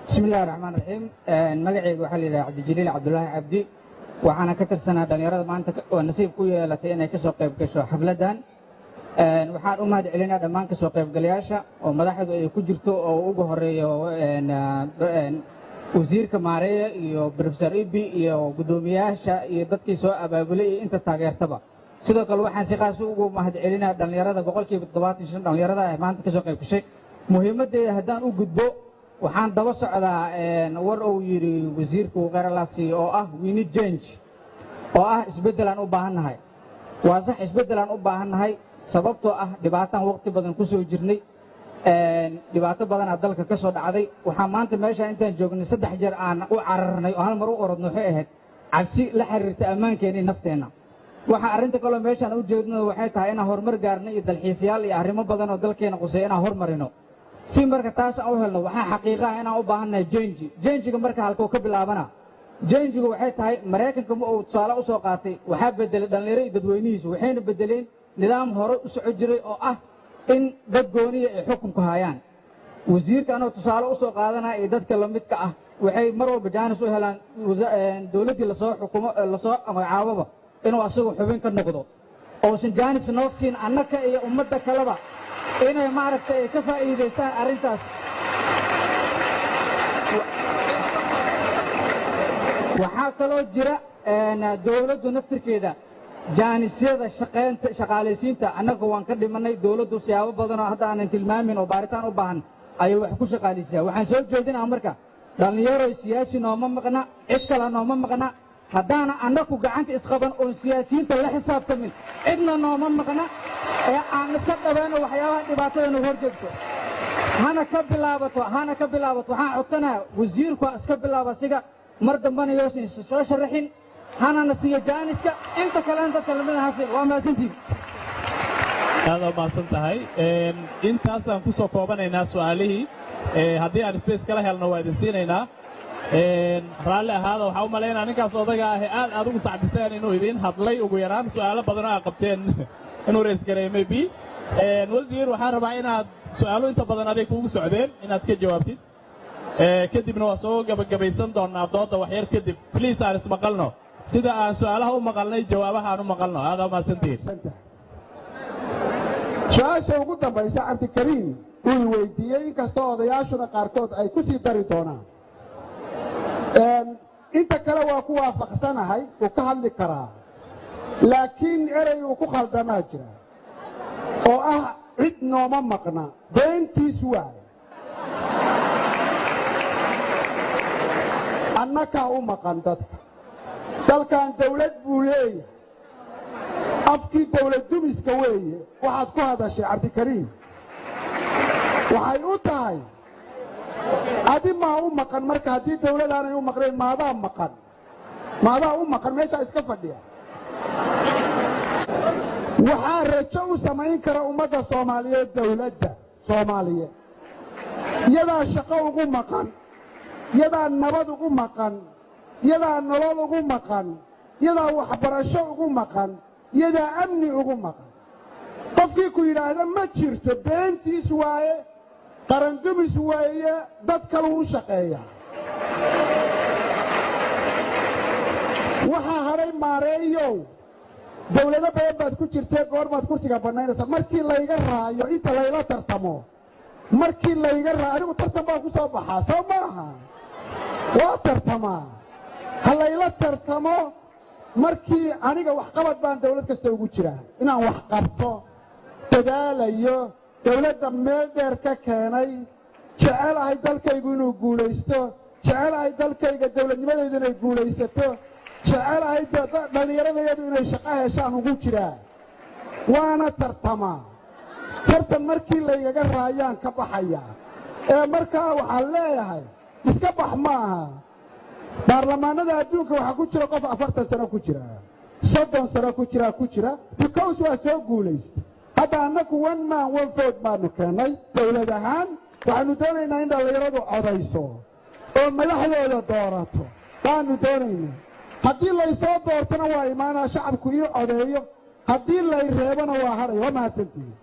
بسم الله الرحمن الرحيم مقعي وحلي عبد الجليل عبد الله عبدي وأنا كتر سنة دنيرة ما أنت ونسيب كوي لتينا كسوق كشو حفلتان وحار أمهد علينا دمان كسوق قلياشة ومدحض كجرتو أو أجهري وزير كمارية يو بروفيسور إبي يو قدومياشة يدتي سواء بابلي أنت تاجر تبع sidoo kale waxaan si qaas ugu mahad celinaa dhalinyarada boqolkiiba 75 dhalinyarada ah maanta ka soo qayb gashay muhiimadeeda haddaan u gudbo waxaan daba socdaa war uu yiri wasiirku Qaralaasi oo ah we need change oo ah isbedel aan u baahanahay waa sax isbedel aan u baahanahay sababtoo ah dhibaataan waqti badan ku soo jirnay dhibaato badan oo dalka ka soo dhacday waxaan maanta meesha intaan joognay 3 jeer aan u cararnay oo hal mar u orodno waxay ahayd cabsi la xiriirta ammaankeena nafteena waxa arinta kale meeshaan u jeedno waxay tahay in horumar gaarnay dalxiisayaal iyo arrimo badan oo dalkeena qusay in horumarino si marka taas aan u helno waxa xaqiiqo ah in aan u baahanahay change marka halkoo ka bilaabana change-gu waxay tahay Mareykanka uu tusaale u soo qaatay waxa bedelay dhalinyaro dadweynihiisu waxayna bedeleen nidaam hore u socod jiray oo ah in dad gooniye ay xukunka hayaan wasiirka anoo tusaale u soo qaadanaa iyo dadka la midka ah waxay mar walba jaanis u helaan dawladda la soo xukumo la soo magacaababa inuu asagu xubin ka noqdo oo san jaanis noqsin annaka iyo ummadda kaleba inay maaragtay ka faa'iideystaan arintaas waxa kaloo jira dawladdu naftirkeeda jaanisyada shaqaaleysiinta annaga waan ka dhimanay dawladdu siyaabo badan oo hadda aan tilmaamin oo baaritaan u baahan ay wax ku shaqaaleysiyaa waxaan soo jeedinaa marka dhalinyaro siyaasi nooma maqna cid kale nooma maqna haddaana annagu gacanta isqaban oo siyaasiyiinta la xisaabtamin cidna nooma maqna ee aan iska dhabeeno waxyaabaha dhibaatada hor joogto hana ka bilaabato waxaan codsanaa wasiirku iska bilaaba siga mar dambana yoosin soo sharaxin hana nasiya jaaniska inta kale dadka lamid ah waa maasantiin aad u maasan tahay intaas aan ku soo koobanaynaa su'aalihii haddii aan space kala helno waa idin siinaynaa raalli ahaada waxaa u malaynaa ninkaas odaga ah aad ugu sacbiseen inuu idin hadlay ugu yaraan su'aalo badan oo aad qabteen inuu rays gareeyo maybe wasiir waxaan rabaa inaad su'aalo inta badan aday kuugu socdeen inaad ka jawaabtid kadibna waa soo gabagabaysan doonaa dooda waxyar kadib please aan ismaqalno sida aan su'aalaha u maqalnay jawaabaha aan u maqalno aad u mahadsantihiin su'aasha ugu dambaysa cabdikariim uu weydiiyey inkastoo odayaashuna qaarkood ay ku sii dari doonaan inta kale waa ku waafaqsanahay uu ka hadli karaa laakiin erey uu ku khaldamaa jira oo ah cid nooma maqna beentiis waay annakaa u maqan dadka dalkan dawlad buu leeyahay afkii dawlad dumiska weeye waxaad ku hadashay cabdikariim waxay u tahay adi maa u maqan marka haddii dawladaanay u maqnayn maadaa u maqan meeshaa iska fadhiya waxaa rajo u samayn kara ummadda soomaaliyeed dawladda soomaaliyeed iyadaa shaqo ugu maqan iyadaa nabad ugu maqan iyadaa nolol ugu maqan iyadaa waxbarasho ugu maqan iyadaa amni ugu maqan qofkii ku yidhaahda ma jirto beentiis waaye qarandumis weeye dad kale u shaqeeya waxaa hadhay maareeyow dawlado badan baad ku jirtee goormaad kursiga bannaynaysa markii layga raayo inta layla tartamo markii layga raayo anigu tartan baan ku soo baxaa soo maaha waa tartamaa ha layla tartamo markii aniga waxqabad baan dawlad kasta ugu jiraa inaan wax qabto dadaalayo dawladda meel dheer ka keenay jecelahay dalkaygu inuu guulaysto jecelahay dalkayga dawladnimadaydu inay guulaysato jecelahay dhallinyaradayadu inay shaqo heshaan ugu jiraa waana tartamaa tartan markii laygaga raayaan ka baxaya ee markaa waxaan leeyahay iska bax ma aha baarlamaanada adduunka waxaa ku jira qof 40 sano ku jira 30 sano ku jira because waa soo guulaysta hadda annagu one man one vote baanu keenay dawlad ahaan waxaanu doonaynaa in dhallinyaradu codayso oo madaxdooda doorato baanu doonaynaa haddii laysoo doortona waa imaanaa shacabku ii codeeyo haddii lay reebana waa hadhay waa mahadsantihiin